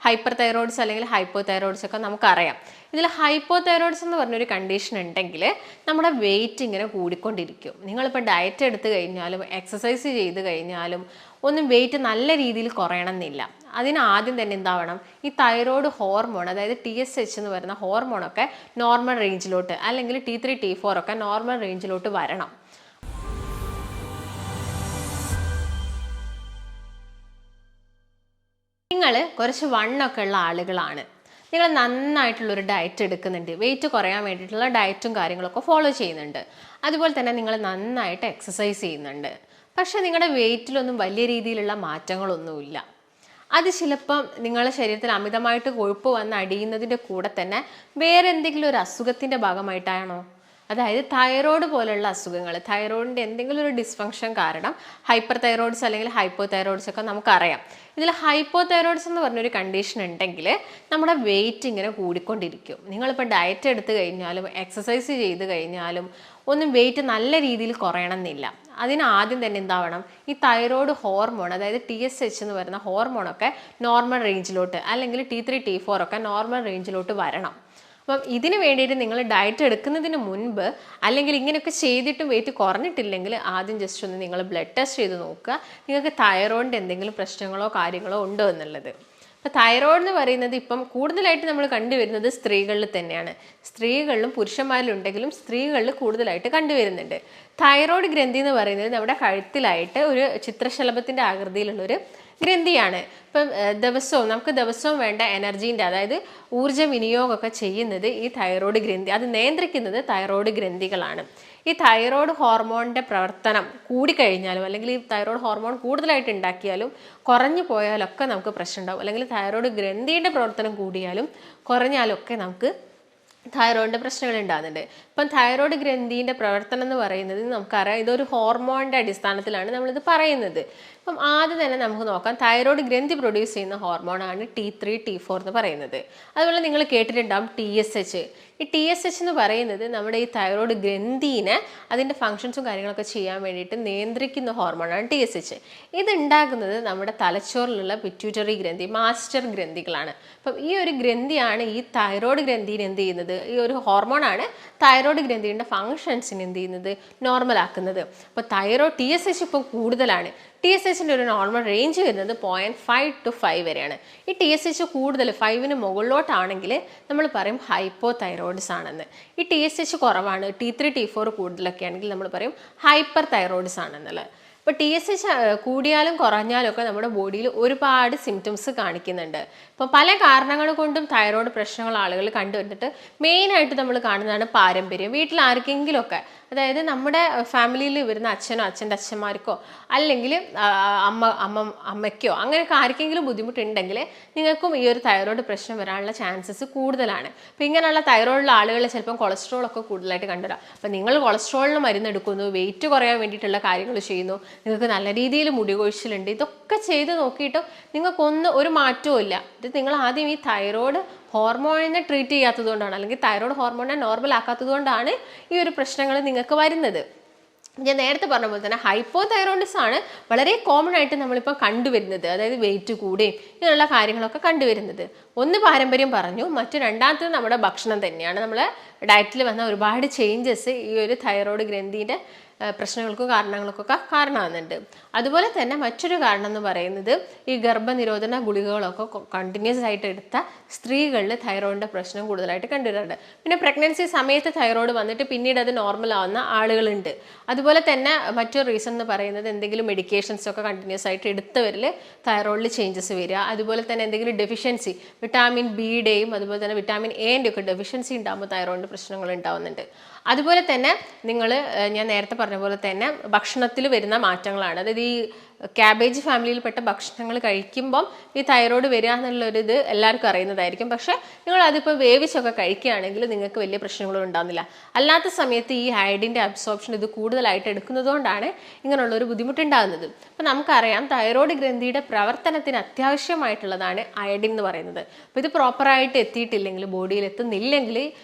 Hyper thyroids അല്ലെങ്കിൽ hypo thyroids ഒക്കെ നമുക്കറിയാം. ഇതിൽ ഹൈപ്പോ തൈറോയിഡ്സ് എന്ന് പറഞ്ഞൊരു കണ്ടീഷൻ ഉണ്ടെങ്കിൽ നമ്മുടെ വെയിറ്റ് ഇങ്ങനെ കൂടിക്കൊണ്ടിരിക്കും. നിങ്ങളിപ്പോൾ ഡയറ്റ് എടുത്തു കഴിഞ്ഞാലും എക്സസൈസ് ചെയ്ത് കഴിഞ്ഞാലും ഒന്നും വെയിറ്റ് നല്ല രീതിയിൽ കുറയണമെന്നില്ല. അതിന് ആദ്യം തന്നെ എന്താവണം, ഈ തൈറോയ്ഡ് ഹോർമോൺ, അതായത് TSH എന്ന് പറയുന്ന ഹോർമോണൊക്കെ നോർമൽ റേഞ്ചിലോട്ട്, അല്ലെങ്കിൽ T3 T4 ഒക്കെ നോർമൽ റേഞ്ചിലോട്ട് വരണം. നിങ്ങൾ കുറച്ച് വണ്ണൊക്കെ ഉള്ള ആളുകളാണ്, നിങ്ങൾ നന്നായിട്ടുള്ളൊരു ഡയറ്റ് എടുക്കുന്നുണ്ട്, വെയിറ്റ് കുറയാൻ വേണ്ടിയിട്ടുള്ള ഡയറ്റും കാര്യങ്ങളൊക്കെ ഫോളോ ചെയ്യുന്നുണ്ട്, അതുപോലെ തന്നെ നിങ്ങൾ നന്നായിട്ട് എക്സസൈസ് ചെയ്യുന്നുണ്ട്, പക്ഷെ നിങ്ങളുടെ വെയിറ്റിലൊന്നും വലിയ രീതിയിലുള്ള മാറ്റങ്ങളൊന്നുമില്ല. അത് ചിലപ്പം നിങ്ങളുടെ ശരീരത്തിൽ അമിതമായിട്ട് കൊഴുപ്പ് വന്ന് അടിയുന്നതിൻ്റെ കൂടെ തന്നെ വേറെ എന്തെങ്കിലും ഒരു അസുഖത്തിൻ്റെ ഭാഗമായിട്ടാണോ? അതായത് തൈറോയ്ഡ് പോലുള്ള അസുഖങ്ങൾ, തൈറോയിഡിൻ്റെ എന്തെങ്കിലും ഒരു ഡിസ്ഫങ്ഷൻ കാരണം ഹൈപ്പർ തൈറോയിഡ്സ് അല്ലെങ്കിൽ ഹൈപ്പോ തൈറോയിഡ്സ് ഒക്കെ നമുക്കറിയാം. ഇതിൽ ഹൈപ്പോ തൈറോയിഡ്സ് എന്ന് പറഞ്ഞൊരു കണ്ടീഷൻ ഉണ്ടെങ്കിൽ നമ്മുടെ വെയിറ്റ് ഇങ്ങനെ കൂടിക്കൊണ്ടിരിക്കും. നിങ്ങളിപ്പോൾ ഡയറ്റ് എടുത്തു കഴിഞ്ഞാലും എക്സസൈസ് ചെയ്ത് കഴിഞ്ഞാലും ഒന്നും വെയിറ്റ് നല്ല രീതിയിൽ കുറയണമെന്നില്ല. അതിന് ആദ്യം തന്നെ എന്താവണം, ഈ തൈറോയ്ഡ് ഹോർമോൺ, അതായത് TSH എന്ന് പറയുന്ന ഹോർമോണൊക്കെ നോർമൽ റേഞ്ചിലോട്ട്, അല്ലെങ്കിൽ T3 T4 ഒക്കെ നോർമൽ റേഞ്ചിലോട്ട് വരണം. അപ്പം ഇതിന് വേണ്ടിയിട്ട് നിങ്ങൾ ഡയറ്റ് എടുക്കുന്നതിന് മുൻപ്, അല്ലെങ്കിൽ ഇങ്ങനെയൊക്കെ ചെയ്തിട്ടും വെയിറ്റ് കുറഞ്ഞിട്ടില്ലെങ്കിൽ ആദ്യം ജസ്റ്റ് ഒന്ന് നിങ്ങൾ ബ്ലഡ് ടെസ്റ്റ് ചെയ്ത് നോക്കുക, നിങ്ങൾക്ക് തൈറോയിഡിൻ്റെ എന്തെങ്കിലും പ്രശ്നങ്ങളോ കാര്യങ്ങളോ ഉണ്ടോ എന്നുള്ളത്. അപ്പോൾ തൈറോയ്ഡ് എന്ന് പറയുന്നത് ഇപ്പം കൂടുതലായിട്ട് നമ്മൾ കണ്ടുവരുന്നത് സ്ത്രീകളിൽ തന്നെയാണ്. സ്ത്രീകളിലും പുരുഷന്മാരിലും ഉണ്ടെങ്കിലും സ്ത്രീകളിൽ കൂടുതലായിട്ട് കണ്ടുവരുന്നുണ്ട്. തൈറോയ്ഡ് ഗ്രന്ഥി എന്ന് പറയുന്നത് നമ്മുടെ കഴുത്തിലായിട്ട് ഒരു ചിത്രശലഭത്തിൻ്റെ ആകൃതിയിലുള്ളൊരു ഗ്രന്ഥിയാണ്. ഇപ്പം നമുക്ക് ദിവസവും വേണ്ട എനർജീൻ്റെ, അതായത് ഊർജ്ജ വിനിയോഗമൊക്കെ ചെയ്യുന്നത് ഈ തൈറോയ്ഡ് ഗ്രന്ഥി, അത് നിയന്ത്രിക്കുന്നത് തൈറോയ്ഡ് ഗ്രന്ഥികളാണ്. ഈ തൈറോയ്ഡ് ഹോർമോണിൻ്റെ പ്രവർത്തനം കൂടിക്കഴിഞ്ഞാലും, അല്ലെങ്കിൽ ഈ തൈറോയ്ഡ് ഹോർമോൺ കൂടുതലായിട്ട് ഉണ്ടാക്കിയാലും കുറഞ്ഞു പോയാലൊക്കെ നമുക്ക് പ്രശ്നം ഉണ്ടാവും. അല്ലെങ്കിൽ തൈറോയ്ഡ് ഗ്രന്ഥിയുടെ പ്രവർത്തനം കൂടിയാലും കുറഞ്ഞാലൊക്കെ നമുക്ക് തൈറോയിഡിൻ്റെ പ്രശ്നങ്ങൾ ഉണ്ടാകുന്നുണ്ട്. ഇപ്പം തൈറോയ്ഡ് ഗ്രന്ഥിൻ്റെ പ്രവർത്തനം എന്ന് പറയുന്നത് നമുക്കറിയാം, ഇതൊരു ഹോർമോണിൻ്റെ അടിസ്ഥാനത്തിലാണ് നമ്മളിത് പറയുന്നത്. അപ്പം ആദ്യം തന്നെ നമുക്ക് നോക്കാം, തൈറോയ്ഡ് ഗ്രന്ഥി പ്രൊഡ്യൂസ് ചെയ്യുന്ന ഹോർമോണാണ് T3 T4 എന്ന് പറയുന്നത്. അതുപോലെ നിങ്ങൾ കേട്ടിട്ടുണ്ടാകും TSH. ഈ TSH എന്ന് പറയുന്നത് നമ്മുടെ ഈ തൈറോയ്ഡ് ഗ്രന്ഥിനെ അതിൻ്റെ ഫങ്ഷൻസും കാര്യങ്ങളൊക്കെ ചെയ്യാൻ വേണ്ടിയിട്ട് നിയന്ത്രിക്കുന്ന ഹോർമോണാണ് TSH. ഇത് ഉണ്ടാക്കുന്നത് നമ്മുടെ തലച്ചോറിലുള്ള പിറ്റ്യൂട്ടറി ഗ്രന്ഥി, മാസ്റ്റർ ഗ്രന്ഥികളാണ്. അപ്പം ഈ ഒരു ഗ്രന്ഥിയാണ് ഈ തൈറോയ്ഡ് ഗ്രന്ഥിനെ എന്ത് ചെയ്യുന്നത്, ഈ ഒരു ഹോർമോണാണ് തൈറോയ്ഡ് ഗ്രന്ഥിയുടെ ഫങ്ഷൻസിന് എന്ത് ചെയ്യുന്നത്, നോർമൽ ആക്കുന്നത്. അപ്പോൾ TSH ഇപ്പം കൂടുതലാണ്. TSHൻ്റെ ഒരു നോർമൽ റേഞ്ച് വരുന്നത് 0.5 to 5 വരെയാണ്. ഈ TSH കൂടുതൽ 5ന് മുകളിലോട്ടാണെങ്കിൽ നമ്മൾ പറയും ഹൈപ്പോ തൈറോയിഡ്സ് ആണെന്ന്. ഈ TSH കുറവാണ്, T3 T4 കൂടുതലൊക്കെ ആണെങ്കിൽ നമ്മൾ പറയും ഹൈപ്പർ തൈറോയിഡ്സ് ആണെന്നുള്ളത്. ഇപ്പോൾ TSH കൂടിയാലും കുറഞ്ഞാലും ഒക്കെ നമ്മുടെ ബോഡിയിൽ ഒരുപാട് സിംറ്റംസ് കാണിക്കുന്നുണ്ട്. ഇപ്പോൾ പല കാരണങ്ങൾ കൊണ്ടും തൈറോയ്ഡ് പ്രശ്നങ്ങൾ ആളുകൾ കണ്ടുവന്നിട്ട് മെയിനായിട്ട് നമ്മൾ കാണുന്നതാണ് പാരമ്പര്യം. വീട്ടിൽ ആർക്കെങ്കിലുമൊക്കെ, അതായത് നമ്മുടെ ഫാമിലിയിൽ വരുന്ന അച്ഛനോ അച്ഛൻ്റെ അച്ഛന്മാർക്കോ അല്ലെങ്കിൽ അമ്മയ്ക്കോ അങ്ങനെയൊക്കെ ആർക്കെങ്കിലും ബുദ്ധിമുട്ടുണ്ടെങ്കിൽ നിങ്ങൾക്കും ഈ ഒരു തൈറോയ്ഡ് പ്രശ്നം വരാനുള്ള ചാൻസസ് കൂടുതലാണ്. അപ്പോൾ ഇങ്ങനെയുള്ള തൈറോയ്ഡുള്ള ആളുകൾ ചിലപ്പം കൊളസ്ട്രോളൊക്കെ കൂടുതലായിട്ട് കണ്ടുവരാം. അപ്പോൾ നിങ്ങൾ കൊളസ്ട്രോളിന് മരുന്നെടുക്കുന്നു, വെയിറ്റ് കുറയാൻ വേണ്ടിയിട്ടുള്ള കാര്യങ്ങൾ ചെയ്യുന്നു, നിങ്ങൾക്ക് നല്ല രീതിയിൽ മുടി കൊഴിച്ചിലുണ്ട്, ഇതൊക്കെ ചെയ്ത് നോക്കിയിട്ടും നിങ്ങൾക്കൊന്നും ഒരു മാറ്റവും ഇല്ല. ഇത് നിങ്ങൾ ആദ്യം ഈ തൈറോയ്ഡ് ഹോർമോണിനെ ട്രീറ്റ് ചെയ്യാത്തത് കൊണ്ടാണ്, അല്ലെങ്കിൽ തൈറോയ്ഡ് ഹോർമോണിനെ നോർമൽ ആക്കാത്തത് കൊണ്ടാണ് ഈ ഒരു പ്രശ്നങ്ങൾ നിങ്ങൾക്ക് വരുന്നത്. ഞാൻ നേരത്തെ പറഞ്ഞ പോലെ തന്നെ ഹൈപ്പോ തൈറോയിഡിസം ആണ് വളരെ കോമൺ ആയിട്ട് നമ്മളിപ്പോൾ കണ്ടുവരുന്നത്. അതായത് വെയിറ്റ് കൂടുകയും ഇങ്ങനെയുള്ള കാര്യങ്ങളൊക്കെ കണ്ടുവരുന്നത്. ഒന്ന് പാരമ്പര്യം പറഞ്ഞു, രണ്ടാമത്തേത് നമ്മുടെ ഭക്ഷണം തന്നെയാണ്. നമ്മളെ ഡയറ്റിൽ വന്ന ഒരുപാട് ചേഞ്ചസ് ഈ ഒരു തൈറോയ്ഡ് ഗ്രന്ഥിയുടെ പ്രശ്നങ്ങൾക്കും കാരണങ്ങൾക്കൊക്കെ കാരണമാകുന്നുണ്ട്. അതുപോലെ തന്നെ മറ്റൊരു കാരണം എന്ന് പറയുന്നത് ഈ ഗർഭനിരോധന ഗുളികകളൊക്കെ കണ്ടിന്യൂസ് ആയിട്ട് എടുത്ത സ്ത്രീകളിൽ തൈറോയിഡിൻ്റെ പ്രശ്നം കൂടുതലായിട്ട് കണ്ടുവരുന്നുണ്ട്. പിന്നെ പ്രഗ്നൻസി സമയത്ത് തൈറോയ്ഡ് വന്നിട്ട് പിന്നീട് അത് നോർമൽ ആവുന്ന ആളുകളുണ്ട്. അതുപോലെ തന്നെ മറ്റൊരു റീസൺ എന്ന് പറയുന്നത് എന്തെങ്കിലും മെഡിക്കേഷൻസ് ഒക്കെ കണ്ടിന്യൂസ് ആയിട്ട് എടുത്തവരിൽ തൈറോയിഡിൽ ചേഞ്ചസ് വരിക. അതുപോലെ തന്നെ എന്തെങ്കിലും ഡെഫിഷ്യൻസി, വിറ്റാമിൻ ബിയുടെയും അതുപോലെ തന്നെ വിറ്റാമിൻ എൻ്റെയും ഒക്കെ ഡെഫിഷ്യൻസി ഉണ്ടാകുമ്പോൾ തൈറോയിഡിൻ്റെ പ്രശ്നങ്ങൾ ഉണ്ടാവുന്നുണ്ട്. അതുപോലെ തന്നെ ഞാൻ നേരത്തെ പറഞ്ഞ പോലെ തന്നെ ഭക്ഷണത്തിൽ വരുന്ന മാറ്റങ്ങളാണ്. അതായത് ഈ ക്യാബേജ് ഫാമിലിയിൽപ്പെട്ട ഭക്ഷണങ്ങൾ കഴിക്കുമ്പം ഈ തൈറോയ്ഡ് വരിക എന്നുള്ളൊരിത് എല്ലാവർക്കും അറിയുന്നതായിരിക്കും. പക്ഷേ നിങ്ങൾ അതിപ്പോൾ വേവിച്ചൊക്കെ കഴിക്കുകയാണെങ്കിൽ നിങ്ങൾക്ക് വലിയ പ്രശ്നങ്ങളും ഉണ്ടാകുന്നില്ല. അല്ലാത്ത സമയത്ത് ഈ അയഡിൻ്റെ അബ്സോർപ്ഷൻ ഇത് കൂടുതലായിട്ട് എടുക്കുന്നതുകൊണ്ടാണ് ഇങ്ങനെയുള്ളൊരു ബുദ്ധിമുട്ടുണ്ടാകുന്നത്. അപ്പോൾ നമുക്കറിയാം തൈറോയ്ഡ് ഗ്രന്ഥിയുടെ പ്രവർത്തനത്തിന് അത്യാവശ്യമായിട്ടുള്ളതാണ് അയഡിൻ എന്ന് പറയുന്നത്. അപ്പോൾ ഇത് പ്രോപ്പറായിട്ട് എത്തിയിട്ടില്ലെങ്കിൽ, ബോഡിയിൽ എത്തുന്നില്ലെങ്കിൽ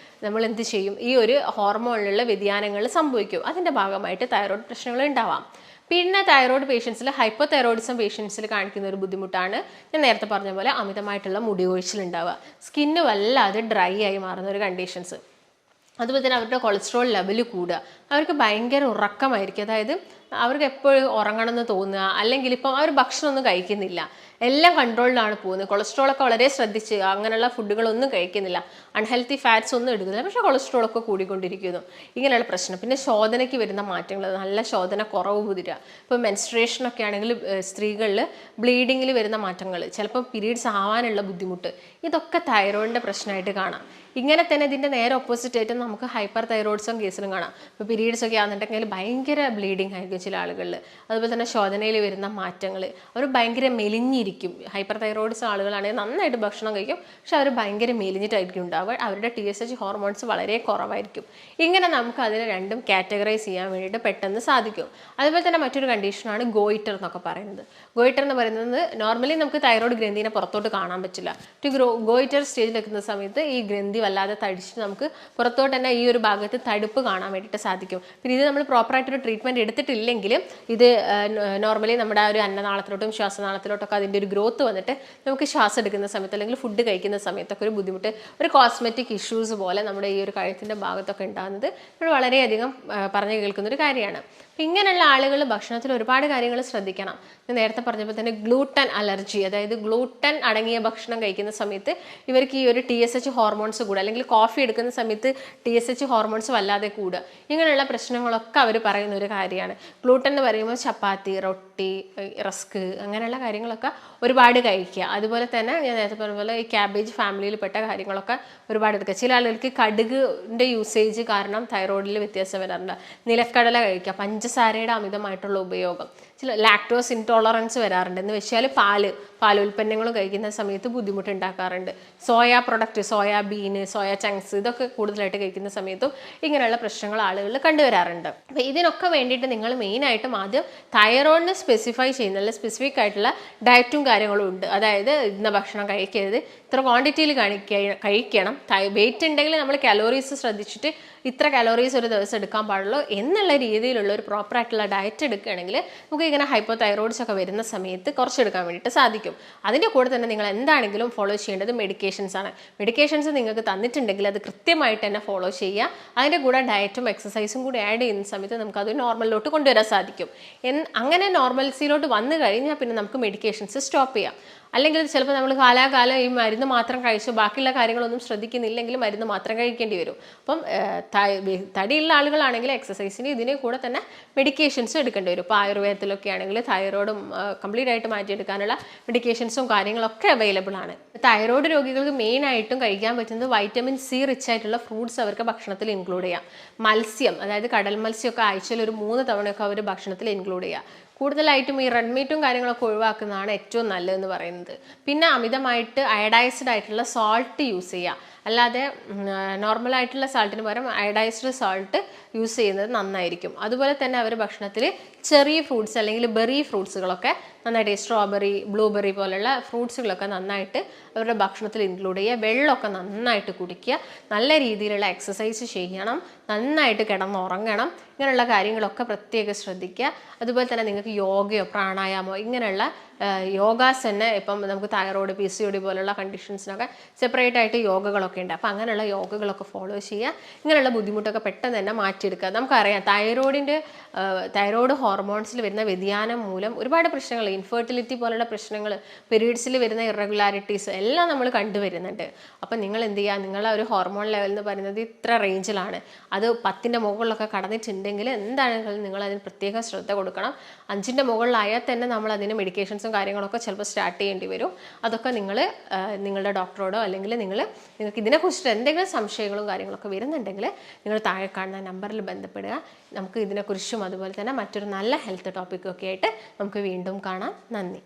നമ്മൾ എന്ത് ചെയ്യും, ഈ ഒരു ഹോർമോണിലുള്ള വ്യതിയാനങ്ങൾ സംഭവിക്കും. അതിൻ്റെ ഭാഗമായിട്ട് തൈറോയ്ഡ് പ്രശ്നങ്ങൾ ഉണ്ടാവാം. പിന്നെ തൈറോയ്ഡ് പേഷ്യൻസിൽ ഹൈപ്പോ തൈറോയിഡിസം പേഷ്യൻസിൽ കാണിക്കുന്ന ഒരു ബുദ്ധിമുട്ടാണ് ഞാൻ നേരത്തെ പറഞ്ഞ പോലെ അമിതമായിട്ടുള്ള മുടി കൊഴിച്ചിലുണ്ടാവുക, സ്കിന്ന് വല്ലാതെ ഡ്രൈ ആയി മാറുന്ന ഒരു കണ്ടീഷൻസ്. അതുപോലെ തന്നെ അവരുടെ കൊളസ്ട്രോൾ ലെവൽ കൂടുക, അവർക്ക് ഭയങ്കര ഉറക്കമായിരിക്കും, അതായത് അവർക്ക് എപ്പോഴും ഉറങ്ങണമെന്ന് തോന്നുക, അല്ലെങ്കിൽ ഇപ്പം അവർ ഭക്ഷണമൊന്നും കഴിക്കുന്നില്ല, എല്ലാം കൺട്രോളിലാണ് പോകുന്നത്, കൊളസ്ട്രോളൊക്കെ വളരെ ശ്രദ്ധിച്ച് അങ്ങനെയുള്ള ഫുഡുകളൊന്നും കഴിക്കുന്നില്ല, അൺഹെൽത്തി ഫാറ്റ്സ് ഒന്നും എടുക്കുന്നില്ല, പക്ഷേ കൊളസ്ട്രോളൊക്കെ കൂടിക്കൊണ്ടിരിക്കുന്നു, ഇങ്ങനെയുള്ള പ്രശ്നം. പിന്നെ ശോധനയ്ക്ക് വരുന്ന മാറ്റങ്ങൾ, നല്ല ശോധന കുറവ് വരിക, ഇപ്പോൾ മെൻസ്ട്രേഷനൊക്കെ ആണെങ്കിൽ സ്ത്രീകളിൽ ബ്ലീഡിങ്ങിൽ വരുന്ന മാറ്റങ്ങൾ, ചിലപ്പോൾ പീരീഡ്സ് ആവാനുള്ള ബുദ്ധിമുട്ട്, ഇതൊക്കെ തൈറോയിഡിൻ്റെ പ്രശ്നമായിട്ട് കാണാം. ഇങ്ങനെ തന്നെ ഇതിൻ്റെ നേരെ ഓപ്പോസിറ്റ് ആയിട്ട് നമുക്ക് ഹൈപ്പർ തൈറോയിഡിസം കേസിലും കാണാം. ഇപ്പോൾ പീരീഡ്സ് ഒക്കെ ആണെന്നുണ്ടെങ്കിൽ ഭയങ്കര ബ്ലീഡിങ് ആയിരിക്കും ചില ആളുകളിൽ. അതുപോലെ തന്നെ ശോധനയിൽ വരുന്ന മാറ്റങ്ങൾ, അവർ ഭയങ്കര മെലിഞ്ഞിരിക്കും. ഹൈപ്പർ തൈറോയിഡിസം ആളുകളാണെങ്കിൽ നന്നായിട്ട് ഭക്ഷണം കഴിക്കും, പക്ഷെ അവർ ഭയങ്കര മെലിഞ്ഞിട്ടായിരിക്കും ഉണ്ടാവുക, അവരുടെ TSH ഹോർമോൺസ് വളരെ കുറവായിരിക്കും. ഇങ്ങനെ നമുക്ക് അതിനെ രണ്ടും കാറ്റഗറൈസ് ചെയ്യാൻ വേണ്ടിയിട്ട് പെട്ടെന്ന് സാധിക്കും. അതുപോലെ തന്നെ മറ്റൊരു കണ്ടീഷനാണ് ഗോയിറ്റർ എന്നൊക്കെ പറയുന്നത്. ഗോയിറ്റർ എന്ന് പറയുന്നത് നോർമലി നമുക്ക് തൈറോയ്ഡ് ഗ്രന്ഥിനെ പുറത്തോട്ട് കാണാൻ പറ്റില്ല. ഗോയിറ്റർ സ്റ്റേജിൽ എത്തുന്ന സമയത്ത് ഈ ഗ്രന്ഥി വല്ലാതെ തടിച്ചിട്ട് നമുക്ക് പുറത്തോട്ട് തന്നെ ഈ ഒരു ഭാഗത്ത് തടുപ്പ് കാണാൻ വേണ്ടിയിട്ട് സാധിക്കും. പിന്നെ ഇത് നമ്മൾ പ്രോപ്പറായിട്ടൊരു ട്രീറ്റ്മെൻറ്റ് എടുത്തിട്ടില്ലെങ്കിൽ ഇത് നോർമലി നമ്മുടെ ആ ഒരു അന്നനാളത്തിലോട്ടും ശ്വാസനാളത്തിലോട്ടൊക്കെ അതിൻ്റെ ഒരു ഗ്രോത്ത് വന്നിട്ട് നമുക്ക് ശ്വാസം എടുക്കുന്ന സമയത്ത് അല്ലെങ്കിൽ ഫുഡ് കഴിക്കുന്ന സമയത്തൊക്കെ ഒരു ബുദ്ധിമുട്ട്, ഒരു കോസ്മെറ്റിക് ഇഷ്യൂസ് പോലെ നമ്മുടെ ഈ ഒരു കഴുത്തിൻ്റെ ഭാഗത്തൊക്കെ ഉണ്ടാകുന്നത് നമ്മൾ വളരെയധികം പറഞ്ഞു കേൾക്കുന്നൊരു കാര്യമാണ്. ഇങ്ങനെയുള്ള ആളുകൾ ഭക്ഷണത്തിൽ ഒരുപാട് കാര്യങ്ങൾ ശ്രദ്ധിക്കണം. ഞാൻ നേരത്തെ പറഞ്ഞപ്പോൾ തന്നെ ഗ്ലൂട്ടൻ അലർജി, അതായത് ഗ്ലൂട്ടൻ അടങ്ങിയ ഭക്ഷണം കഴിക്കുന്ന സമയത്ത് ഇവർക്ക് ഈ ഒരു TSH ഹോർമോൺസ് കൂടുക, അല്ലെങ്കിൽ കോഫി എടുക്കുന്ന സമയത്ത് TSH ഹോർമോൺസ് വല്ലാതെ കൂടുക, ഇങ്ങനെയുള്ള പ്രശ്നങ്ങളൊക്കെ അവർ പറയുന്ന ഒരു കാര്യമാണ്. ഗ്ലൂട്ടൻ എന്ന് പറയുമ്പോൾ ചപ്പാത്തി, റൊട്ടി, റസ്ക് അങ്ങനെയുള്ള കാര്യങ്ങളൊക്കെ ഒരുപാട് കഴിക്കുക. അതുപോലെ തന്നെ ഞാൻ നേരത്തെ പറഞ്ഞ പോലെ ഈ ക്യാബേജ് ഫാമിലിയിൽ പെട്ട കാര്യങ്ങളൊക്കെ ഒരുപാട് എടുക്കുക. ചില ആളുകൾക്ക് കടുകിൻ്റെ യൂസേജ് കാരണം തൈറോയിഡിൽ വ്യത്യാസം വരാറുണ്ട്. നിലക്കടല കഴിക്കുക, പഞ്ചസാരയുടെ അമിതമായിട്ടുള്ള ഉപയോഗം, ചില ലാക്ടോസ് ഇൻടോളറൻസ് വരാറുണ്ട്. എന്ന് വെച്ചാൽ പാലുൽപ്പന്നങ്ങളും കഴിക്കുന്ന സമയത്ത് ബുദ്ധിമുട്ടുണ്ടാക്കാറുണ്ട്. Soya product, soybean, soya chunks ഇതൊക്കെ കൂടുതലായിട്ട് കഴിക്കുന്ന സമയത്തും ഇങ്ങനെയുള്ള പ്രശ്നങ്ങൾ ആളുകളിൽ കണ്ടുവരാറുണ്ട്. അപ്പോൾ ഇതിനൊക്കെ വേണ്ടിയിട്ട് നിങ്ങൾ മെയിനായിട്ടും ആദ്യം തൈറോയിഡിന് സ്പെസിഫൈ ചെയ്യുന്ന, അല്ലെങ്കിൽ സ്പെസിഫിക് ആയിട്ടുള്ള ഡയറ്റും കാര്യങ്ങളും ഉണ്ട്. അതായത് ഇന്ന ഭക്ഷണം കഴിക്കരുത്, ഇത്ര ക്വാണ്ടിറ്റിയിൽ കഴിക്കണം, വെയിറ്റ് ഉണ്ടെങ്കിൽ നമ്മൾ കലോറീസ് ശ്രദ്ധിച്ചിട്ട് ഇത്ര കലോറീസ് ഒരു ദിവസം എടുക്കാൻ പാടുള്ളൂ എന്നുള്ള രീതിയിലുള്ള ഒരു പ്രോപ്പറായിട്ടുള്ള ഡയറ്റ് എടുക്കുകയാണെങ്കിൽ നമുക്ക് ഇങ്ങനെ ഹൈപ്പോ തൈറോയിഡ്സ് ഒക്കെ വരുന്ന സമയത്ത് കുറച്ചെടുക്കാൻ വേണ്ടിയിട്ട് സാധിക്കും. അതിൻ്റെ കൂടെ തന്നെ നിങ്ങൾ എന്താണെങ്കിലും ഫോളോ ചെയ്യേണ്ടത് മെഡിക്കേഷൻസ് ആണ്. മെഡിക്കേഷൻസ് നിങ്ങൾക്ക് തന്നിട്ടുണ്ടെങ്കിൽ അത് കൃത്യമായിട്ട് തന്നെ ഫോളോ ചെയ്യുക. അതിൻ്റെ കൂടെ ഡയറ്റും എക്സസൈസും കൂടി ആഡ് ചെയ്യുന്ന സമയത്ത് നമുക്കത് നോർമലിലോട്ട് കൊണ്ടുവരാൻ സാധിക്കും. അങ്ങനെ നോർമൽസിയിലോട്ട് വന്നു കഴിഞ്ഞാൽ പിന്നെ നമുക്ക് മെഡിക്കേഷൻസ് സ്റ്റോപ്പ് ചെയ്യാം. അല്ലെങ്കിൽ ചിലപ്പോൾ നമ്മൾ കാലാകാലം ഈ മരുന്ന് മാത്രം കഴിച്ചു ബാക്കിയുള്ള കാര്യങ്ങളൊന്നും ശ്രദ്ധിക്കുന്നില്ലെങ്കിൽ മരുന്ന് മാത്രം കഴിക്കേണ്ടി വരും. അപ്പം തടിയുള്ള ആളുകളാണെങ്കിൽ എക്സസൈസിന് ഇതിനെ കൂടെ തന്നെ മെഡിക്കേഷൻസ് എടുക്കേണ്ടി വരും. ഇപ്പോൾ ആയുർവേദത്തിലൊക്കെ ആണെങ്കിൽ തൈറോയിഡും കംപ്ലീറ്റ് ആയിട്ട് മാറ്റിയെടുക്കാനുള്ള മെഡിക്കേഷൻസും കാര്യങ്ങളൊക്കെ അവൈലബിൾ ആണ്. തൈറോയിഡ് രോഗികൾക്ക് മെയിനായിട്ടും കഴിക്കാൻ പറ്റുന്നത് വൈറ്റമിൻ C റിച്ച് ആയിട്ടുള്ള ഫ്രൂട്ട്സ് അവർക്ക് ഭക്ഷണത്തിൽ ഇൻക്ലൂഡ് ചെയ്യാം. മത്സ്യം, അതായത് കടൽ മത്സ്യമൊക്കെ ആഴ്ചയിൽ ഒരു 3 തവണയൊക്കെ അവർ ഭക്ഷണത്തിൽ ഇൻക്ലൂഡ് ചെയ്യുക. കൂടുതലായിട്ടും ഈ റെഡ് മീറ്റും കാര്യങ്ങളൊക്കെ ഒഴിവാക്കുന്നതാണ് ഏറ്റവും നല്ലതെന്ന് പറയുന്നത്. പിന്നെ അമിതമായിട്ട് അയഡൈസ്ഡ് ആയിട്ടുള്ള സോൾട്ട് യൂസ് ചെയ്യുക, അല്ലാതെ നോർമലായിട്ടുള്ള സാൾട്ടിന് പകരം അയഡൈസ്ഡ് സോൾട്ട് യൂസ് ചെയ്യുന്നത് നന്നായിരിക്കും. അതുപോലെ തന്നെ അവർ ഭക്ഷണത്തിൽ ചെറിയ ഫ്രൂട്ട്സ് അല്ലെങ്കിൽ ബെറി ഫ്രൂട്ട്സുകളൊക്കെ നന്നായിട്ട്, സ്ട്രോബെറി, ബ്ലൂബെറി പോലുള്ള ഫ്രൂട്ട്സുകളൊക്കെ നന്നായിട്ട് അവരുടെ ഭക്ഷണത്തിൽ ഇൻക്ലൂഡ് ചെയ്യുക. വെള്ളമൊക്കെ നന്നായിട്ട് കുടിക്കുക, നല്ല രീതിയിലുള്ള എക്സസൈസ് ചെയ്യണം, നന്നായിട്ട് കിടന്നുറങ്ങണം, ഇങ്ങനെയുള്ള കാര്യങ്ങളൊക്കെ പ്രത്യേകം ശ്രദ്ധിക്കുക. അതുപോലെ തന്നെ നിങ്ങൾക്ക് യോഗയോ പ്രാണായാമോ ഇങ്ങനെയുള്ള യോഗാസ് തന്നെ ഇപ്പം നമുക്ക് തൈറോയ്ഡ്, PCOD പോലുള്ള കണ്ടീഷൻസിനൊക്കെ സെപ്പറേറ്റ് ആയിട്ട് യോഗകളൊക്കെ ഉണ്ട്. അപ്പോൾ അങ്ങനെയുള്ള യോഗകളൊക്കെ ഫോളോ ചെയ്യുക. ഇങ്ങനെയുള്ള ബുദ്ധിമുട്ടൊക്കെ പെട്ടെന്ന് തന്നെ മാറ്റിയെടുക്കുക. നമുക്കറിയാം തൈറോയ്ഡ് ഹോർമോൺസിൽ വരുന്ന വ്യതിയാനം മൂലം ഒരുപാട് പ്രശ്നങ്ങൾ, ഇൻഫെർട്ടിലിറ്റി പോലുള്ള പ്രശ്നങ്ങൾ, പീരീഡ്സിൽ വരുന്ന ഇറഗുലാരിറ്റീസ് എല്ലാം നമ്മൾ കണ്ടുവരുന്നുണ്ട്. അപ്പം നിങ്ങൾ എന്ത് ചെയ്യുക, നിങ്ങളെ ഒരു ഹോർമോൺ ലെവൽ എന്ന് പറയുന്നത് ഇത്ര റേഞ്ചിലാണ്, അത് 10ന്റെ മുകളിലൊക്കെ കടന്നിട്ടുണ്ടെങ്കിൽ എന്താണെങ്കിലും നിങ്ങൾ അതിന് പ്രത്യേകം ശ്രദ്ധ കൊടുക്കണം. 5ന്റെ മുകളിലായാൽ തന്നെ നമ്മൾ അതിന് മെഡിക്കേഷൻസും കാര്യങ്ങളൊക്കെ ചിലപ്പോൾ സ്റ്റാർട്ട് ചെയ്യേണ്ടി വരും. അതൊക്കെ നിങ്ങൾ നിങ്ങളുടെ ഡോക്ടറോടോ അല്ലെങ്കിൽ നിങ്ങൾക്ക് ഇതിനെക്കുറിച്ചിട്ട് എന്തെങ്കിലും സംശയങ്ങളും കാര്യങ്ങളൊക്കെ വരുന്നുണ്ടെങ്കിൽ നിങ്ങൾ താഴെ കാണുന്ന നമ്പറിൽ ബന്ധപ്പെടുക. നമുക്ക് ഇതിനെക്കുറിച്ചും അതുപോലെ തന്നെ മറ്റൊരു നല്ല ഹെൽത്ത് ടോപ്പിക്കൊക്കെ ആയിട്ട് നമുക്ക് വീണ്ടും കാണാം. നന്ദി.